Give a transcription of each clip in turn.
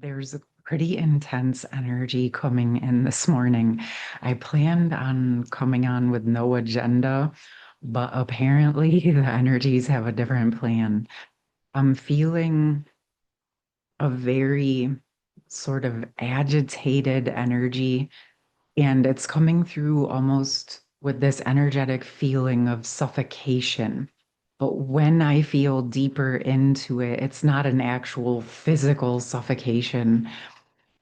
There's a pretty intense energy coming in this morning. I planned on coming on with no agenda, but apparently the energies have a different plan. I'm feeling a very sort of agitated energy, and it's coming through almost with this energetic feeling of suffocation. But when I feel deeper into it, it's not an actual physical suffocation.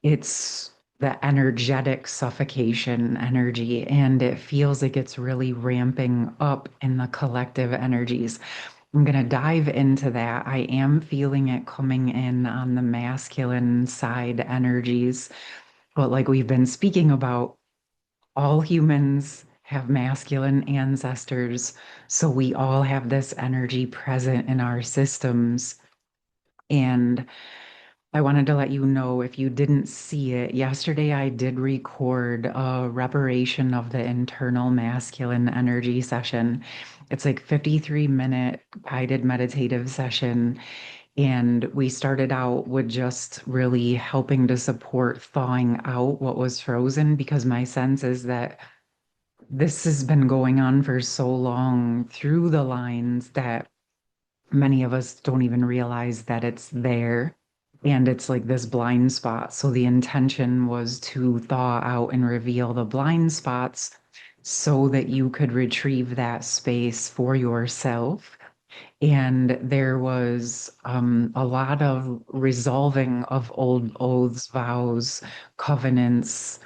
It's the energetic suffocation energy, and it feels like it's really ramping up in the collective energies. I'm going to dive into that. I am feeling it coming in on the masculine side energies, but like we've been speaking about, all humans have masculine ancestors, so we all have this energy present in our systems. And I wanted to let you know if you didn't see it, yesterday I did record a reparation of the internal masculine energy session. It's like 53-minute guided meditative session. And we started out with just really helping to support thawing out what was frozen because my sense is that this has been going on for so long through the lines that many of us don't even realize that it's there. And it's like this blind spot. So the intention was to thaw out and reveal the blind spots so that you could retrieve that space for yourself. And there was a lot of resolving of old oaths, vows, covenants,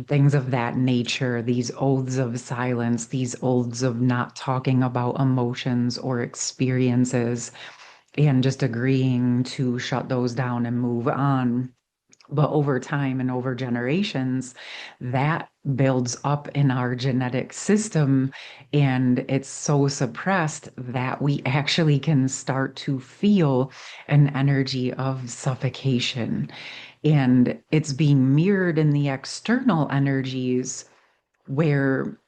things of that nature, these oaths of silence, these oaths of not talking about emotions or experiences, and just agreeing to shut those down and move on. But over time and over generations, that builds up in our genetic system, and it's so suppressed that we actually can start to feel an energy of suffocation. And it's being mirrored in the external energies where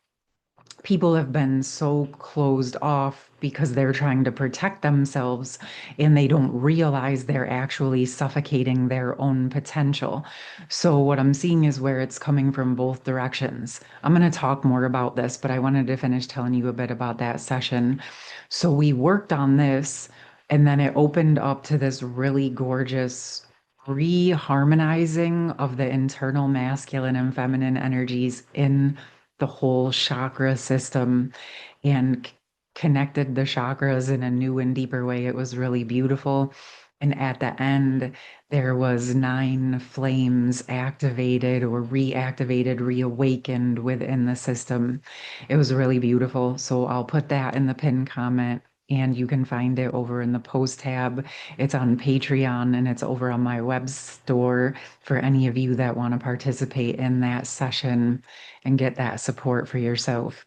people have been so closed off because they're trying to protect themselves and they don't realize they're actually suffocating their own potential. So, what I'm seeing is where it's coming from both directions. I'm going to talk more about this, but I wanted to finish telling you a bit about that session. So, we worked on this and then it opened up to this really gorgeous reharmonizing of the internal masculine and feminine energies in the whole chakra system and connected the chakras in a new and deeper way. It was really beautiful. And at the end, there was 9 flames activated or reactivated, reawakened within the system. It was really beautiful. So I'll put that in the pinned comment. And you can find it over in the post tab. It's on Patreon and it's over on my web store for any of you that want to participate in that session and get that support for yourself.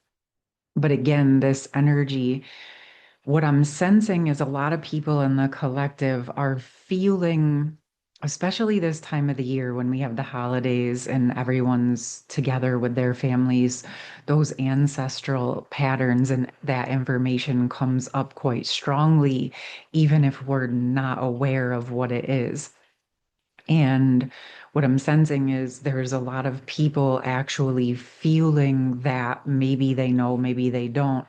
But again, this energy, what I'm sensing is a lot of people in the collective are feeling, especially this time of the year when we have the holidays and everyone's together with their families, those ancestral patterns and that information comes up quite strongly, even if we're not aware of what it is. And what I'm sensing is there's a lot of people actually feeling that maybe they know, maybe they don't.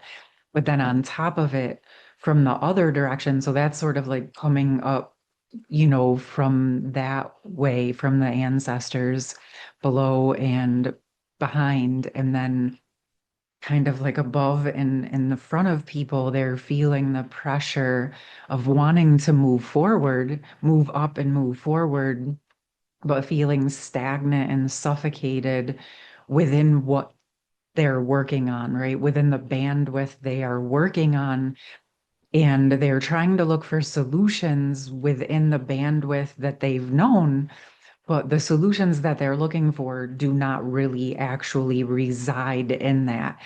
But then on top of it, from the other direction, so that's sort of like coming up, from that way, from the ancestors below and behind, and then kind of like above and in the front of people, they're feeling the pressure of wanting to move forward, move up and move forward, but feeling stagnant and suffocated within what they're working on, right? Within the bandwidth they are working on. And they're trying to look for solutions within the bandwidth that they've known, but the solutions that they're looking for do not really actually reside in that.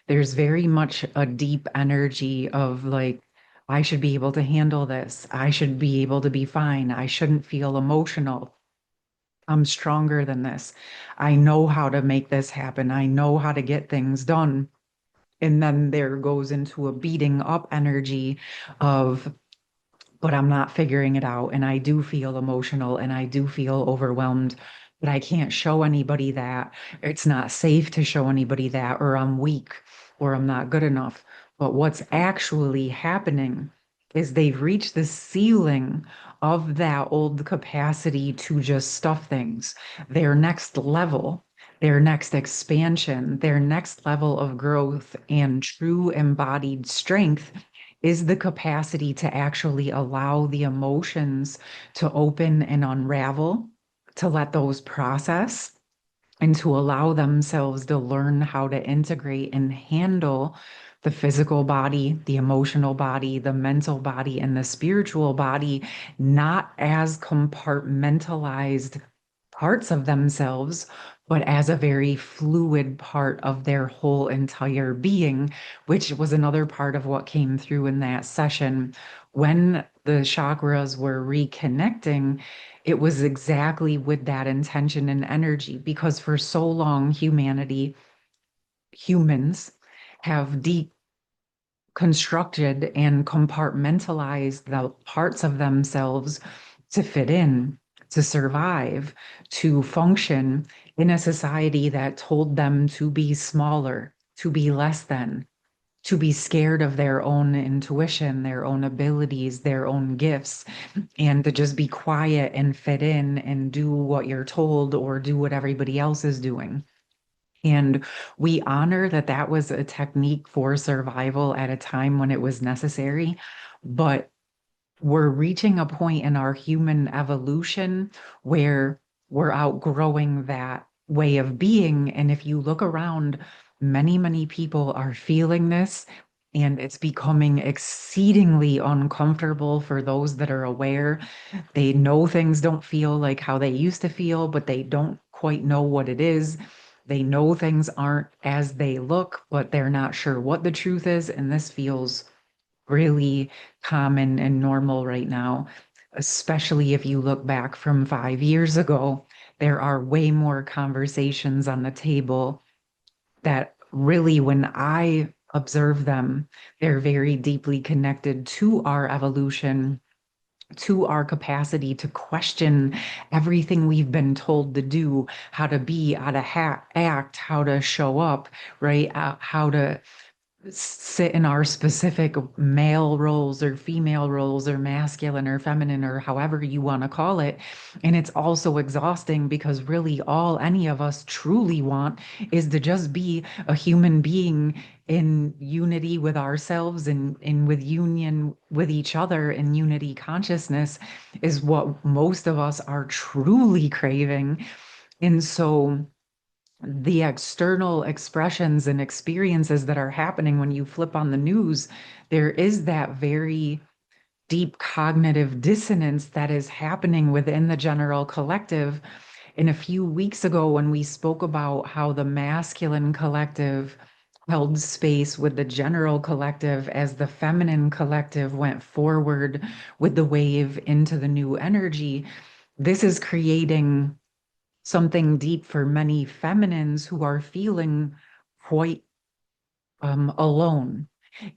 There's very much a deep energy of like, I should be able to handle this. I should be able to be fine. I shouldn't feel emotional. I'm stronger than this. I know how to make this happen. I know how to get things done. And then there goes into a beating up energy of but I'm not figuring it out. And I do feel emotional and I do feel overwhelmed, but I can't show anybody that. It's not safe to show anybody that, or I'm weak, or I'm not good enough. But what's actually happening is they've reached the ceiling of that old capacity to just stuff things. Their next level, their next expansion, their next level of growth and true embodied strength is the capacity to actually allow the emotions to open and unravel, to let those process, and to allow themselves to learn how to integrate and handle the physical body, the emotional body, the mental body, and the spiritual body, not as compartmentalized parts of themselves, but as a very fluid part of their whole entire being, which was another part of what came through in that session. When the chakras were reconnecting, it was exactly with that intention and energy, because for so long, humans have deconstructed and compartmentalized the parts of themselves to fit in, to survive, to function in a society that told them to be smaller, to be less than, to be scared of their own intuition, their own abilities, their own gifts, and to just be quiet and fit in and do what you're told or do what everybody else is doing. And we honor that that was a technique for survival at a time when it was necessary. But we're reaching a point in our human evolution where we're outgrowing that way of being. And if you look around, many, many people are feeling this, and it's becoming exceedingly uncomfortable for those that are aware. They know things don't feel like how they used to feel, but they don't quite know what it is. They know things aren't as they look, but they're not sure what the truth is. And this feels really common and normal right now, especially if you look back from 5 years ago. There are way more conversations on the table that really, when I observe them, they're very deeply connected to our evolution, to our capacity to question everything we've been told to do, how to be, how to act, how to show up, right? How to sit in our specific male roles or female roles or masculine or feminine or however you want to call it. And it's also exhausting, because really all any of us truly want is to just be a human being in unity with ourselves and in with union with each other, and unity consciousness is what most of us are truly craving. And so the external expressions and experiences that are happening when you flip on the news, there is that very deep cognitive dissonance that is happening within the general collective. And a few weeks ago, when we spoke about how the masculine collective held space with the general collective as the feminine collective went forward with the wave into the new energy, this is creating something deep for many feminines who are feeling quite alone.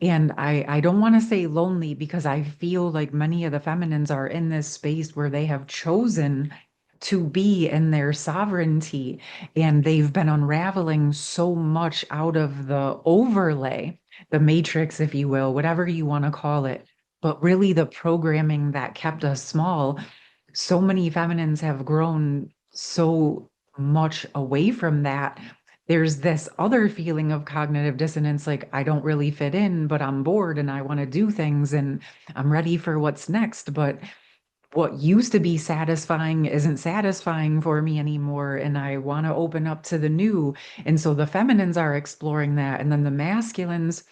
And I don't want to say lonely, because I feel like many of the feminines are in this space where they have chosen to be in their sovereignty, and they've been unraveling so much out of the overlay, the matrix, if you will, whatever you want to call it. But really, the programming that kept us small, so many feminines have grown so much away from that. There's this other feeling of cognitive dissonance, like I don't really fit in, but I'm bored and I want to do things and I'm ready for what's next. But what used to be satisfying isn't satisfying for me anymore, and I want to open up to the new. And so the feminines are exploring that. And then the masculines,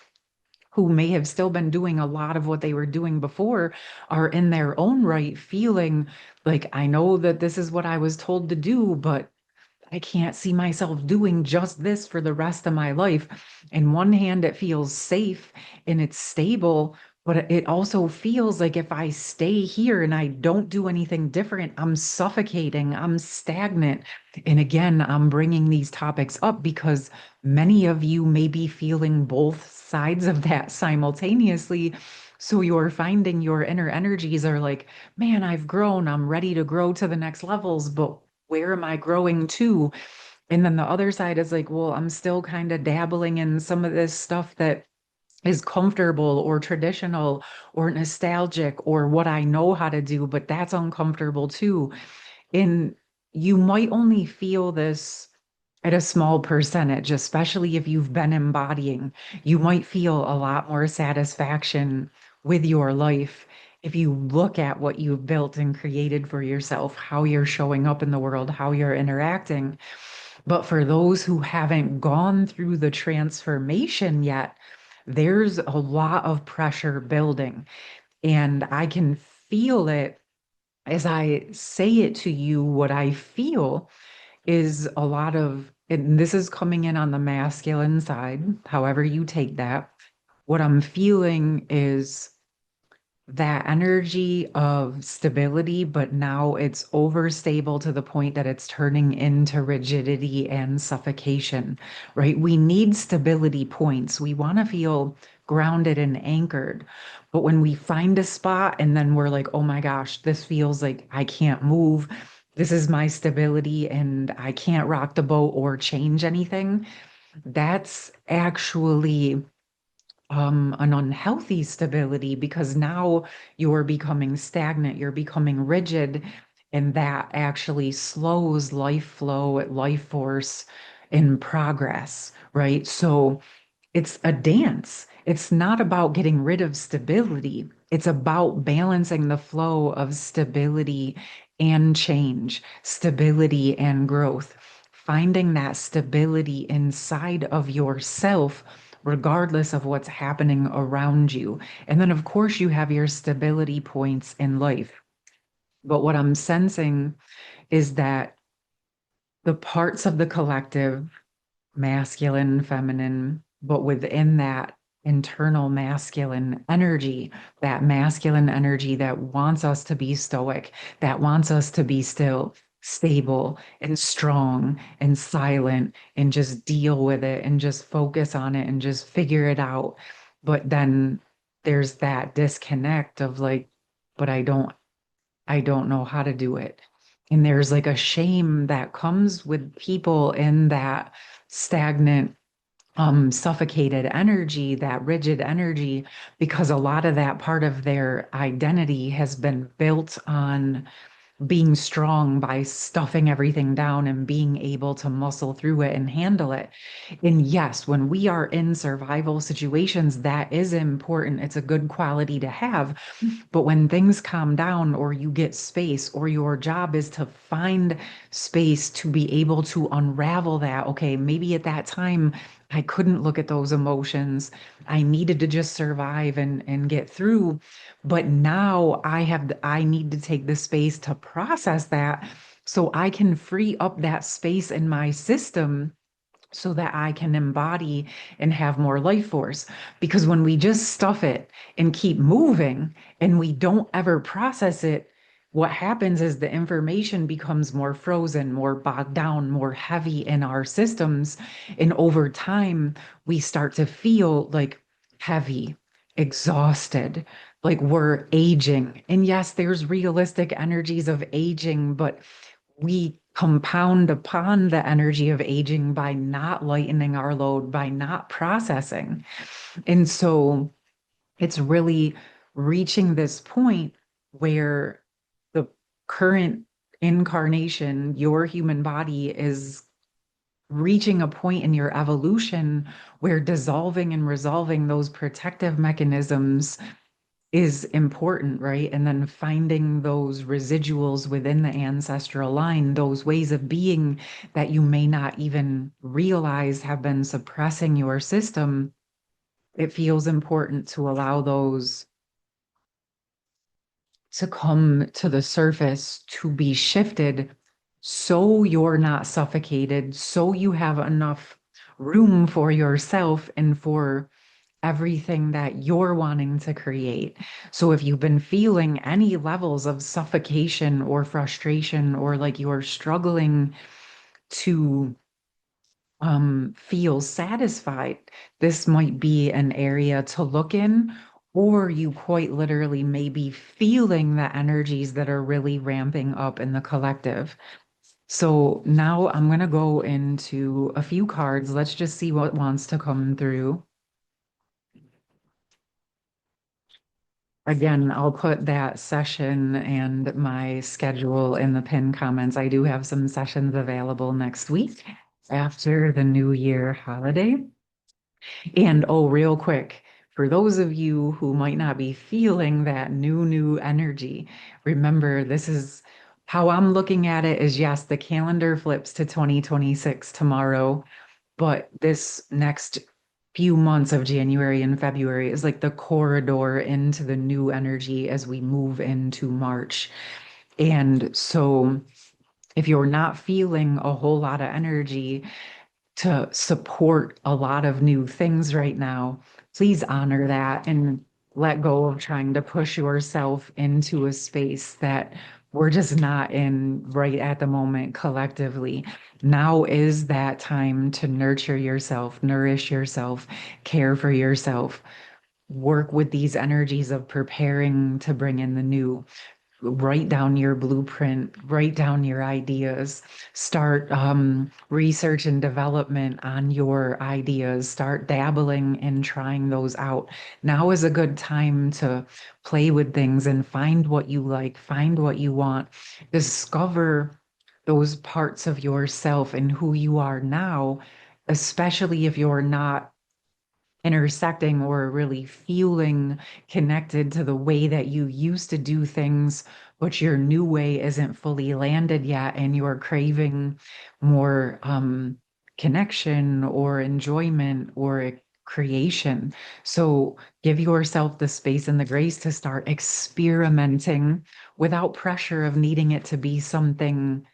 who may have still been doing a lot of what they were doing before, are in their own right feeling like, I know that this is what I was told to do, but I can't see myself doing just this for the rest of my life. In one hand, it feels safe and it's stable, but it also feels like if I stay here and I don't do anything different, I'm suffocating, I'm stagnant. And again, I'm bringing these topics up because many of you may be feeling both sides of that simultaneously. So you're finding your inner energies are like, man, I've grown. I'm ready to grow to the next levels, but where am I growing to? And then the other side is like, well, I'm still kind of dabbling in some of this stuff that is comfortable or traditional or nostalgic or what I know how to do, but that's uncomfortable too. And you might only feel this at a small percentage, especially if you've been embodying. You might feel a lot more satisfaction with your life if you look at what you've built and created for yourself, how you're showing up in the world, how you're interacting. But for those who haven't gone through the transformation yet, there's a lot of pressure building. And I can feel it as I say it to you. What I feel is a lot of, and this is coming in on the masculine side, however you take that. What I'm feeling is that energy of stability, but now it's overstable to the point that it's turning into rigidity and suffocation, right? We need stability points. We want to feel grounded and anchored. But when we find a spot and then we're like, oh my gosh, this feels like I can't move. This is my stability and I can't rock the boat or change anything. That's actually an unhealthy stability because now you're becoming stagnant, you're becoming rigid, and that actually slows life flow, life force, in progress, right? So it's a dance. It's not about getting rid of stability. It's about balancing the flow of stability and change, stability and growth, finding that stability inside of yourself, regardless of what's happening around you. And then, of course, you have your stability points in life. But what I'm sensing is that the parts of the collective, masculine, feminine, but within that internal masculine energy that wants us to be stoic, that wants us to be still, stable, and strong, and silent, and just deal with it, and just focus on it, and just figure it out. But then there's that disconnect of like, but I don't know how to do it. And there's like a shame that comes with people in that stagnant, suffocated energy, that rigid energy, because a lot of that part of their identity has been built on being strong by stuffing everything down and being able to muscle through it and handle it. And yes, when we are in survival situations, that is important. It's a good quality to have. But when things calm down, or you get space, or your job is to find space to be able to unravel that, okay, maybe at that time, I couldn't look at those emotions. I needed to just survive and get through. But now I need to take the space to process that so I can free up that space in my system so that I can embody and have more life force. Because when we just stuff it and keep moving and we don't ever process it, what happens is the information becomes more frozen, more bogged down, more heavy in our systems. And over time, we start to feel like heavy, exhausted, like we're aging. And yes, there's realistic energies of aging, but we compound upon the energy of aging by not lightening our load, by not processing. And so it's really reaching this point where the current incarnation, your human body, is reaching a point in your evolution where dissolving and resolving those protective mechanisms is important, right? And then finding those residuals within the ancestral line, those ways of being that you may not even realize have been suppressing your system. It feels important to allow those to come to the surface, to be shifted, so you're not suffocated, so you have enough room for yourself and for everything that you're wanting to create. So if you've been feeling any levels of suffocation or frustration, or like you're struggling to feel satisfied, this might be an area to look in. or you quite literally may be feeling the energies that are really ramping up in the collective. So now I'm going to go into a few cards. Let's just see what wants to come through. Again, I'll put that session and my schedule in the pinned comments. I do have some sessions available next week after the New Year holiday. And oh, real quick, for those of you who might not be feeling that new energy, remember this is how I'm looking at it is yes, the calendar flips to 2026 tomorrow, but this next few months of January and February is like the corridor into the new energy as we move into March. And so if you're not feeling a whole lot of energy, to support a lot of new things right now, please honor that and let go of trying to push yourself into a space that we're just not in right at the moment collectively. Now is that time to nurture yourself, nourish yourself, care for yourself, work with these energies of preparing to bring in the new. Write down your blueprint, write down your ideas, start research and development on your ideas, start dabbling and trying those out. Now is a good time to play with things and find what you like, find what you want, discover those parts of yourself and who you are now, especially if you're not intersecting or really feeling connected to the way that you used to do things, but your new way isn't fully landed yet, and you're craving more connection or enjoyment or creation. So give yourself the space and the grace to start experimenting without pressure of needing it to be something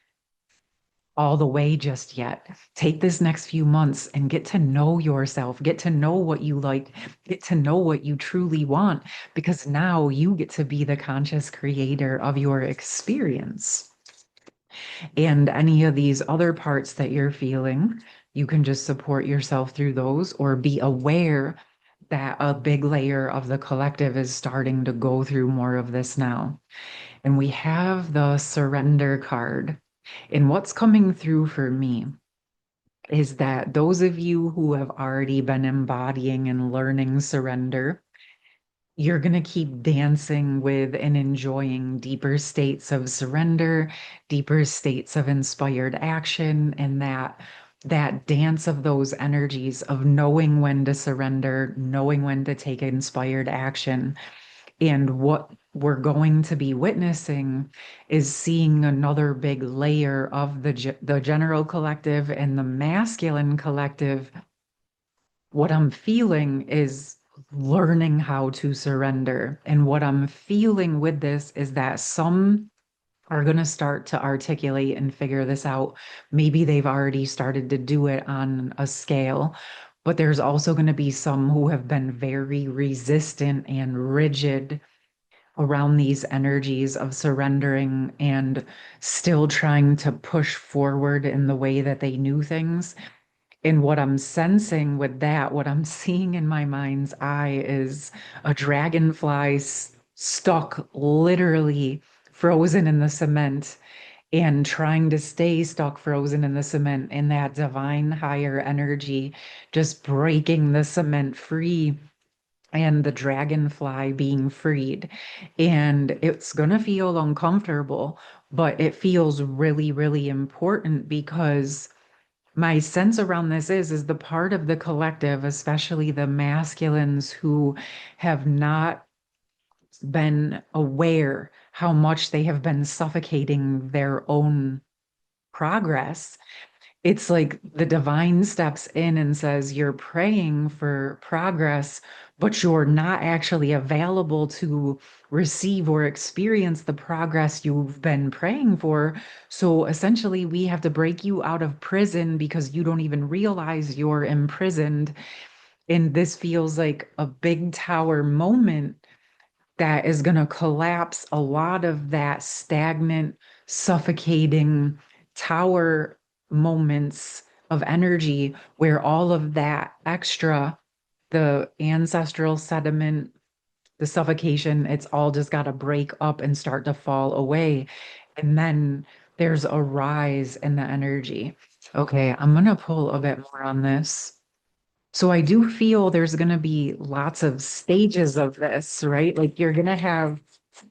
all the way just yet. Take this next few months and get to know yourself, get to know what you like, get to know what you truly want, because now you get to be the conscious creator of your experience. And any of these other parts that you're feeling, you can just support yourself through those or be aware that a big layer of the collective is starting to go through more of this now. And we have the surrender card. And what's coming through for me is that those of you who have already been embodying and learning surrender, you're going to keep dancing with and enjoying deeper states of surrender, deeper states of inspired action, and that dance of those energies of knowing when to surrender, knowing when to take inspired action. And what we're going to be witnessing is seeing another big layer of the general collective and the masculine collective. What I'm feeling is learning how to surrender. And what I'm feeling with this is that some are going to start to articulate and figure this out. Maybe they've already started to do it on a scale, but there's also going to be some who have been very resistant and rigid around these energies of surrendering and still trying to push forward in the way that they knew things. And what I'm sensing with that, what I'm seeing in my mind's eye is a dragonfly stuck literally frozen in the cement and trying to stay stuck frozen in the cement in that divine higher energy, just breaking the cement free and the dragonfly being freed. And it's going to feel uncomfortable, but it feels really, really important because my sense around this is the part of the collective, especially the masculines who have not been aware how much they have been suffocating their own progress. It's like the divine steps in and says, you're praying for progress, but you're not actually available to receive or experience the progress you've been praying for. So essentially, we have to break you out of prison because you don't even realize you're imprisoned. And this feels like a big tower moment that is going to collapse a lot of that stagnant, suffocating tower moments of energy where all of that extra, the ancestral sediment, the suffocation, it's all just got to break up and start to fall away. And then there's a rise in the energy. Okay, I'm going to pull a bit more on this. So I do feel there's going to be lots of stages of this, right? Like you're going to have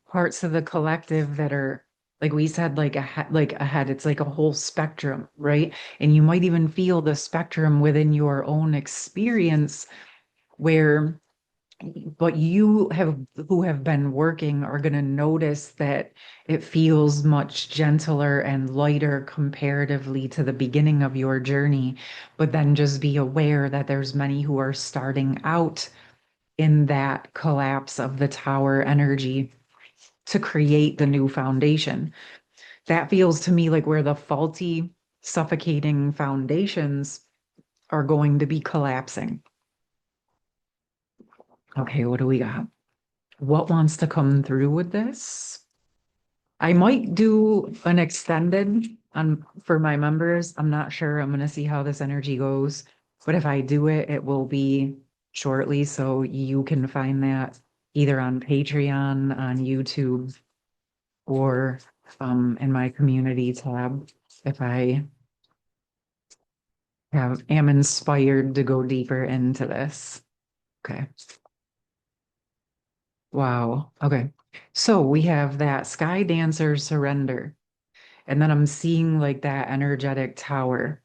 parts of the collective that are, like we said, like a head. It's like a whole spectrum, right? And you might even feel the spectrum within your own experience where, but you have, who have been working, are going to notice that it feels much gentler and lighter comparatively to the beginning of your journey. But then just be aware that there's many who are starting out in that collapse of the tower energy to create the new foundation. That feels to me like where the faulty, suffocating foundations are going to be collapsing. Okay, what do we got? What wants to come through with this? I might do an extended on for my members. I'm not sure. I'm going to see how this energy goes. But if I do it, it will be shortly. So you can find that either on Patreon, on YouTube, or in my community tab if I am inspired to go deeper into this. Okay. Wow. Okay. So we have that Sky Dancer surrender. And then I'm seeing like that energetic tower.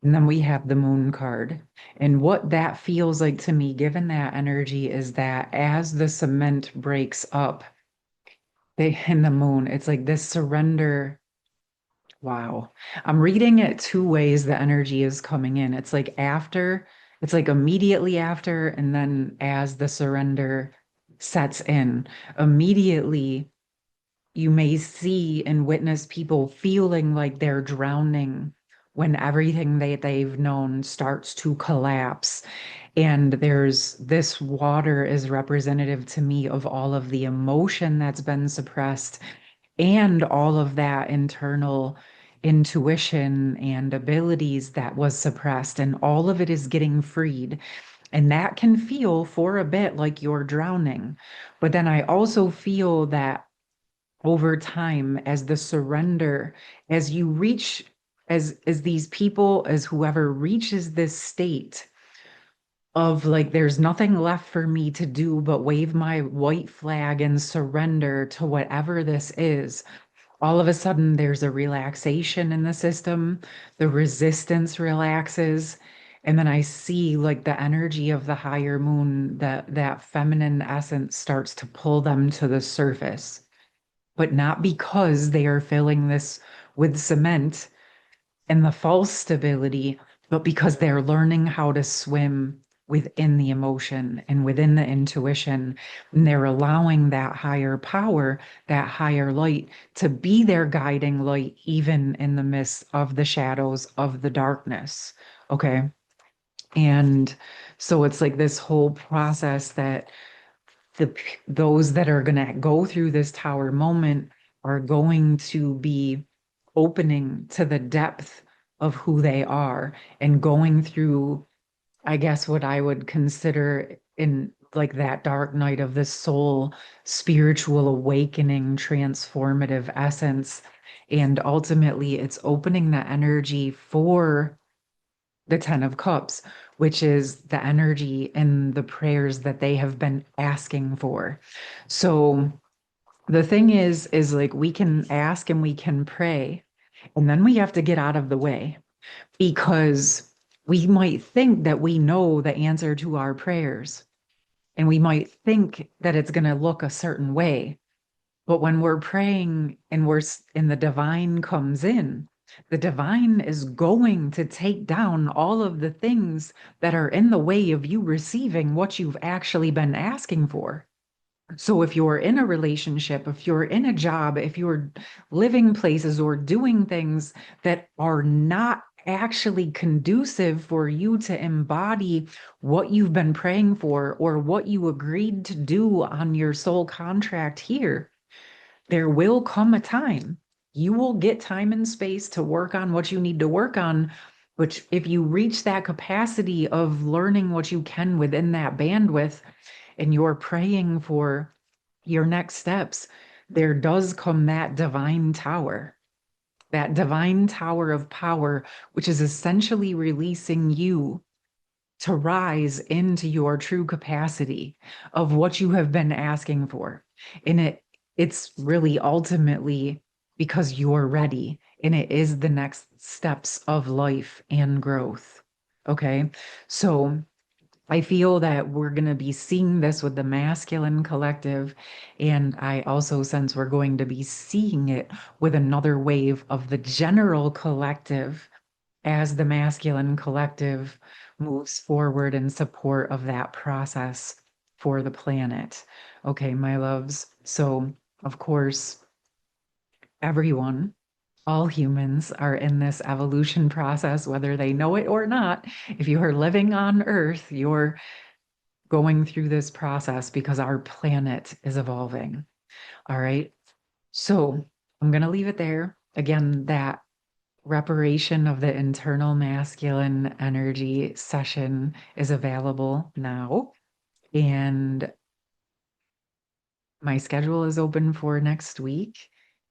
And then we have the moon card. And what that feels like to me, given that energy, is that as the cement breaks up in the moon, it's like this surrender. Wow. I'm reading it two ways the energy is coming in. It's like after, it's like immediately after, and then as the surrender sets in, immediately you may see and witness people feeling like they're drowning when everything they've known starts to collapse. And there's this water is representative to me of all of the emotion that's been suppressed and all of that internal intuition and abilities that was suppressed, and all of it is getting freed. And that can feel for a bit like you're drowning. But then I also feel that over time, as the surrender, as you reach, as these people, as whoever reaches this state of like, there's nothing left for me to do but wave my white flag and surrender to whatever this is, all of a sudden there's a relaxation in the system, the resistance relaxes, and then I see like the energy of the higher moon, that feminine essence starts to pull them to the surface, but not because they are filling this with cement and the false stability, but because they're learning how to swim within the emotion and within the intuition. And they're allowing that higher power, that higher light to be their guiding light, even in the midst of the shadows of the darkness. Okay. And so it's like this whole process that those that are going to go through this tower moment are going to be opening to the depth of who they are and going through, I guess, what I would consider in like that dark night of the soul, spiritual awakening, transformative essence. And ultimately, it's opening the energy for the Ten of Cups, which is the energy and the prayers that they have been asking for. So the thing is like we can ask and we can pray, and then we have to get out of the way because we might think that we know the answer to our prayers, and we might think that it's going to look a certain way. But when we're praying and and the divine comes in, the divine is going to take down all of the things that are in the way of you receiving what you've actually been asking for. So if you're in a relationship, if you're in a job, if you're living places or doing things that are not actually conducive for you to embody what you've been praying for or what you agreed to do on your soul contract here, there will come a time. You will get time and space to work on what you need to work on. But if you reach that capacity of learning what you can within that bandwidth, and you're praying for your next steps, there does come that divine tower of power, which is essentially releasing you to rise into your true capacity of what you have been asking for. And it's really ultimately because you're ready, and it is the next steps of life and growth. Okay. So I feel that we're going to be seeing this with the masculine collective. And I also sense we're going to be seeing it with another wave of the general collective as the masculine collective moves forward in support of that process for the planet. Okay, my loves. So, of course, everyone, all humans are in this evolution process, whether they know it or not. If you are living on Earth, you're going through this process because our planet is evolving. All right. So I'm going to leave it there. Again, that reparation of the internal masculine energy session is available now. And my schedule is open for next week.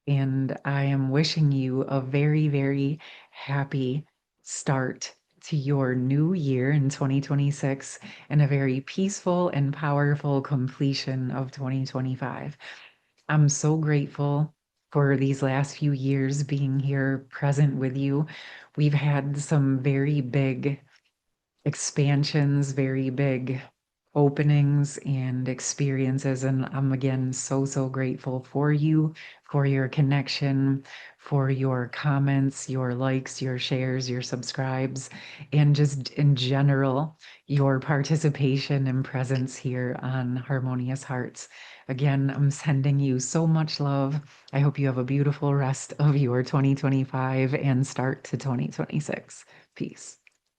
And I am wishing you a very, very happy start to your new year in 2026 and a very peaceful and powerful completion of 2025. I'm so grateful for these last few years being here present with you. We've had some very big expansions, very big openings and experiences. And I'm again so, so grateful for you, for your connection, for your comments, your likes, your shares, your subscribes, and just in general, your participation and presence here on Harmonious Hearts. Again, I'm sending you so much love. I hope you have a beautiful rest of your 2025 and start to 2026. Peace.